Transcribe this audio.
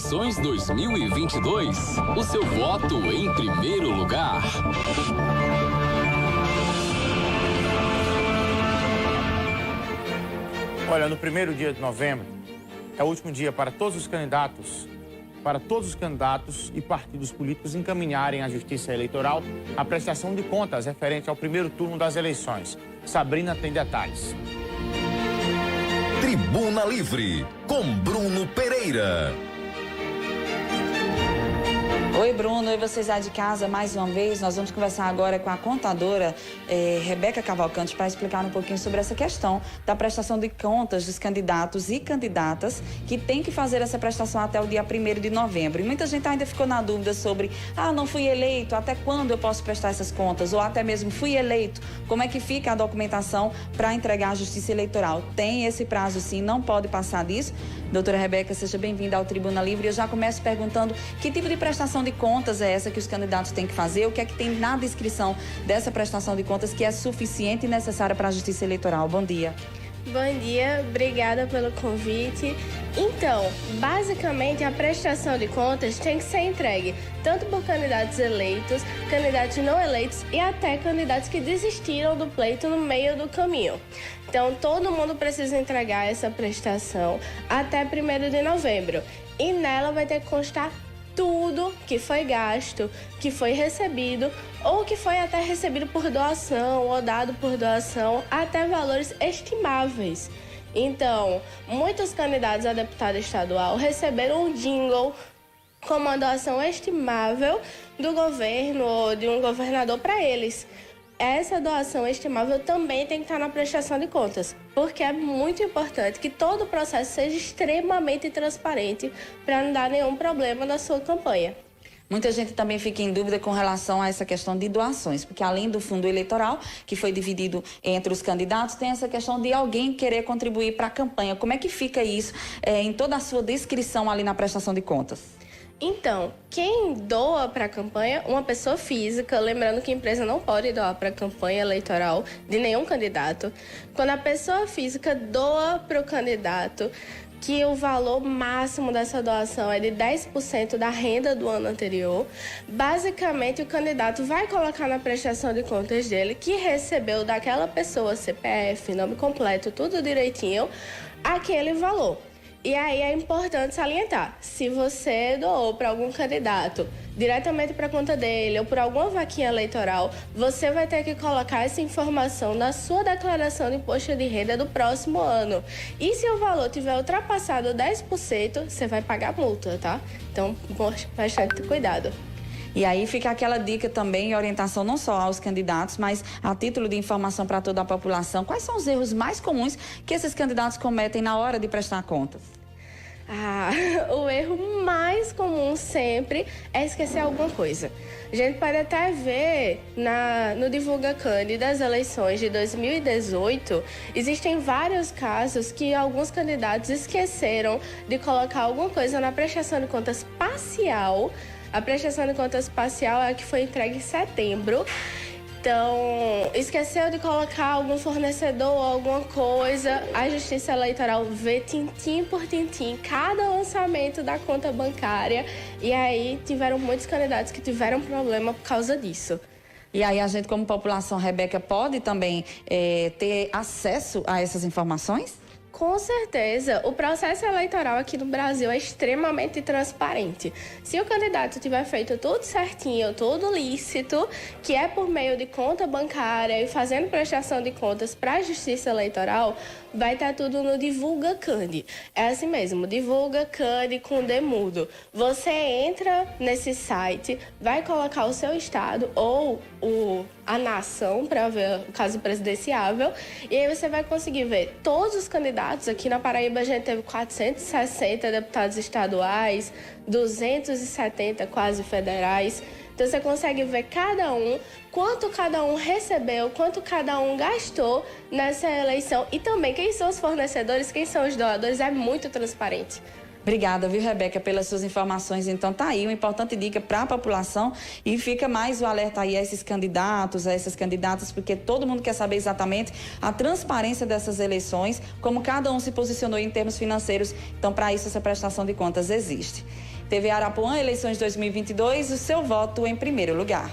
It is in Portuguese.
Eleições 2022. O seu voto em primeiro lugar. Olha, no primeiro dia de novembro, é o último dia para todos os candidatos e partidos políticos encaminharem à Justiça Eleitoral a prestação de contas referente ao primeiro turno das eleições. Sabrina tem detalhes. Tribuna Livre, com Bruno Pereira. Oi, Bruno. Oi, vocês aí de casa, mais uma vez. Nós vamos conversar agora com a contadora Rebeca Cavalcante para explicar um pouquinho sobre essa questão da prestação de contas dos candidatos e candidatas que tem que fazer essa prestação até o dia 1º de novembro. E muita gente ainda ficou na dúvida sobre, não fui eleito, até quando eu posso prestar essas contas? Ou até mesmo fui eleito, como é que fica a documentação para entregar à Justiça Eleitoral? Tem esse prazo sim, não pode passar disso. Doutora Rebeca, seja bem-vinda ao Tribuna Livre. Eu já começo perguntando que tipo de prestação de contas é essa que os candidatos têm que fazer? O que é que tem na descrição dessa prestação de contas que é suficiente e necessária para a Justiça Eleitoral? Bom dia. Bom dia, obrigada pelo convite. Então, basicamente, a prestação de contas tem que ser entregue tanto por candidatos eleitos, candidatos não eleitos e até candidatos que desistiram do pleito no meio do caminho. Então, todo mundo precisa entregar essa prestação até 1º de novembro. E nela vai ter que constar tudo que foi gasto, que foi recebido ou que foi até recebido por doação ou dado por doação, até valores estimáveis. Então, muitos candidatos a deputado estadual receberam um jingle com uma doação estimável do governo ou de um governador para eles. Essa doação estimável também tem que estar na prestação de contas, porque é muito importante que todo o processo seja extremamente transparente para não dar nenhum problema na sua campanha. Muita gente também fica em dúvida com relação a essa questão de doações, porque além do fundo eleitoral, que foi dividido entre os candidatos, tem essa questão de alguém querer contribuir para a campanha. Como é que fica isso em toda a sua descrição ali na prestação de contas? Então, quem doa para a campanha, uma pessoa física, lembrando que a empresa não pode doar para a campanha eleitoral de nenhum candidato. Quando a pessoa física doa para o candidato, que o valor máximo dessa doação é de 10% da renda do ano anterior, basicamente o candidato vai colocar na prestação de contas dele que recebeu daquela pessoa CPF, nome completo, tudo direitinho, aquele valor. E aí é importante salientar, se você doou para algum candidato diretamente para a conta dele ou por alguma vaquinha eleitoral, você vai ter que colocar essa informação na sua declaração de imposto de renda do próximo ano. E se o valor tiver ultrapassado 10%, você vai pagar multa, tá? Então, bastante cuidado. E aí fica aquela dica também e orientação não só aos candidatos, mas a título de informação para toda a população. Quais são os erros mais comuns que esses candidatos cometem na hora de prestar contas? O erro mais comum sempre é esquecer alguma coisa. A gente pode até ver no Divulga Candi das eleições de 2018, existem vários casos que alguns candidatos esqueceram de colocar alguma coisa na prestação de contas parcial. A prestação de contas parcial é a que foi entregue em setembro. Então, esqueceu de colocar algum fornecedor ou alguma coisa, a Justiça Eleitoral vê tintim por tintim cada lançamento da conta bancária. E aí tiveram muitos candidatos que tiveram problema por causa disso. E aí a gente, como população, Rebeca, pode também ter acesso a essas informações? Com certeza, o processo eleitoral aqui no Brasil é extremamente transparente. Se o candidato tiver feito tudo certinho, tudo lícito, que é por meio de conta bancária e fazendo prestação de contas para a Justiça Eleitoral, vai estar tudo no Divulga Candi. É assim mesmo, Divulga Candi com D mudo. Você entra nesse site, vai colocar o seu estado ou a nação para ver o caso presidenciável, e aí você vai conseguir ver todos os candidatos. Aqui na Paraíba a gente teve 460 deputados estaduais, 270 quase federais. Então você consegue ver cada um, quanto cada um recebeu, quanto cada um gastou nessa eleição e também quem são os fornecedores, quem são os doadores, é muito transparente. Obrigada, viu, Rebeca, pelas suas informações. Então tá aí uma importante dica para a população e fica mais o alerta aí a esses candidatos, a essas candidatas, porque todo mundo quer saber exatamente a transparência dessas eleições, como cada um se posicionou em termos financeiros. Então, para isso, essa prestação de contas existe. TV Arapuã, eleições 2022, o seu voto em primeiro lugar.